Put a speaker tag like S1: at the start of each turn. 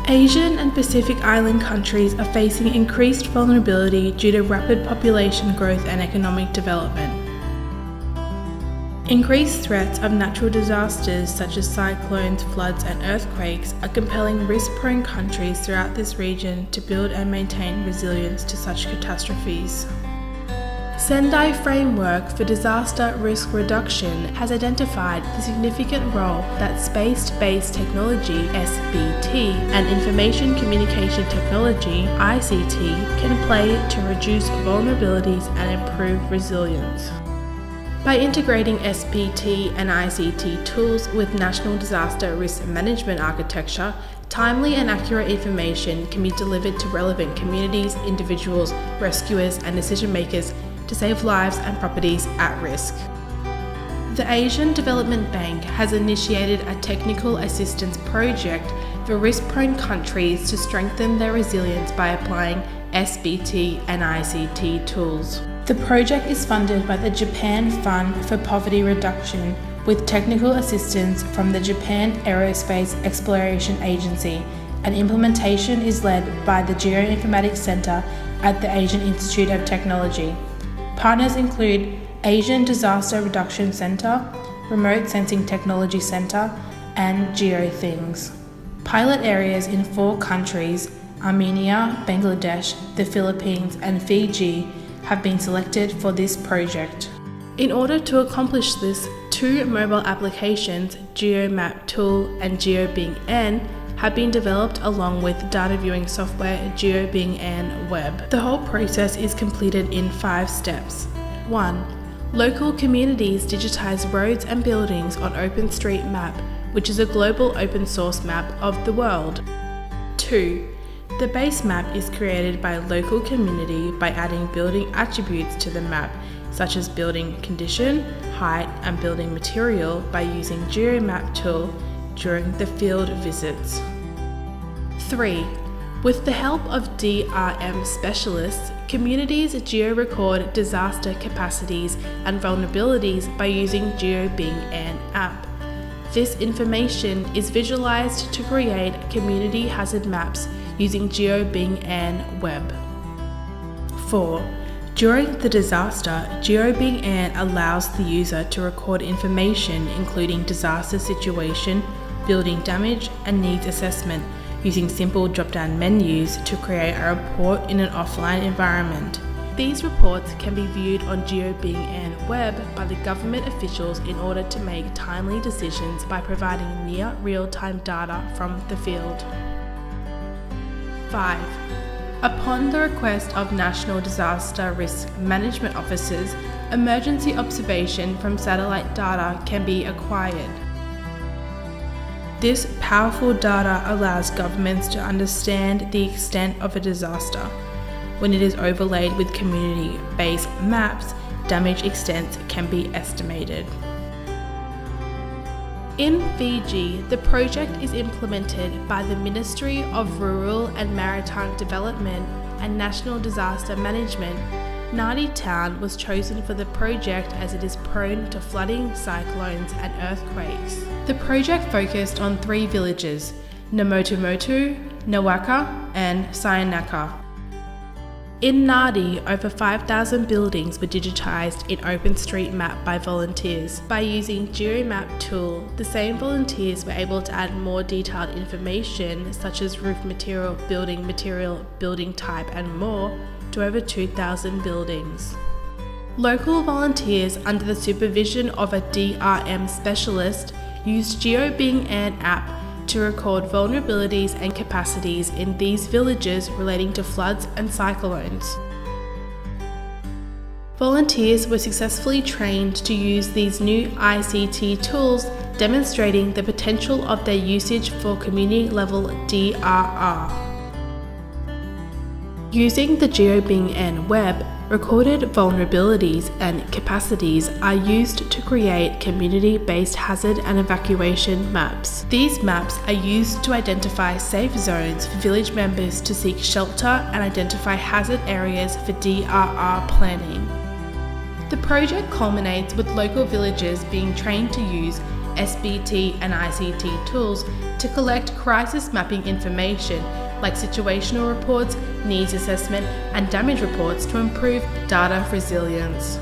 S1: Asian and Pacific Island countries are facing increased vulnerability due to rapid population growth and economic development. Increased threats of natural disasters such as cyclones, floods and earthquakes are compelling risk-prone countries throughout this region to build and maintain resilience to such catastrophes. Sendai Framework for Disaster Risk Reduction has identified the significant role that space-based technology (SBT) and information communication technology (ICT) can play to reduce vulnerabilities and improve resilience. By integrating SBT and ICT tools with National Disaster Risk Management Architecture, timely and accurate information can be delivered to relevant communities, individuals, rescuers and decision makers to save lives and properties at risk. The Asian Development Bank has initiated a technical assistance project for risk-prone countries to strengthen their resilience by applying SBT and ICT tools. The project is funded by the Japan Fund for Poverty Reduction with technical assistance from the Japan Aerospace Exploration Agency, and implementation is led by the Geoinformatics Center at the Asian Institute of Technology. Partners include Asian Disaster Reduction Center, Remote Sensing Technology Center, and GeoThings. Pilot areas in 4 countries, Armenia, Bangladesh, the Philippines, and Fiji, have been selected for this project. In order to accomplish this, 2 mobile applications, GeoMap Tool and GeoBingN, have been developed along with data viewing software GeoBingN Web. The whole process is completed in 5 steps. 1. Local communities digitize roads and buildings on OpenStreetMap, which is a global open source map of the world. 2. The base map is created by a local community by adding building attributes to the map, such as building condition, height, and building material by using GeoMap tool during the field visits. 3. With the help of DRM specialists, communities geo-record disaster capacities and vulnerabilities by using GeoBingN app. This information is visualized to create community hazard maps using GeoBingN Web. 4. During the disaster, GeoBingN allows the user to record information including disaster situation, building damage, and needs assessment using simple drop-down menus to create a report in an offline environment. These reports can be viewed on GeoBingN Web by the government officials in order to make timely decisions by providing near real-time data from the field. 5. Upon the request of National Disaster Risk Management Officers, emergency observation from satellite data can be acquired. This powerful data allows governments to understand the extent of a disaster. When it is overlaid with community-based maps, damage extents can be estimated. In Fiji, the project is implemented by the Ministry of Rural and Maritime Development and National Disaster Management. Nadi town was chosen for the project as it is prone to flooding, cyclones and earthquakes. The project focused on 3 villages, Namotomoto, Nawaka and Saunaka. In Nadi, over 5,000 buildings were digitized in OpenStreetMap by volunteers. By using GeoMap tool, the same volunteers were able to add more detailed information such as roof material, building type and more to over 2,000 buildings. Local volunteers under the supervision of a DRM specialist used GeoBingN app to record vulnerabilities and capacities in these villages relating to floods and cyclones. Volunteers were successfully trained to use these new ICT tools, demonstrating the potential of their usage for community-level DRR. Using the GeoBingN Web, recorded vulnerabilities and capacities are used to create community-based hazard and evacuation maps. These maps are used to identify safe zones for village members to seek shelter and identify hazard areas for DRR planning. The project culminates with local villagers being trained to use SBT and ICT tools to collect crisis mapping information like situational reports, needs assessment, and damage reports to improve data resilience.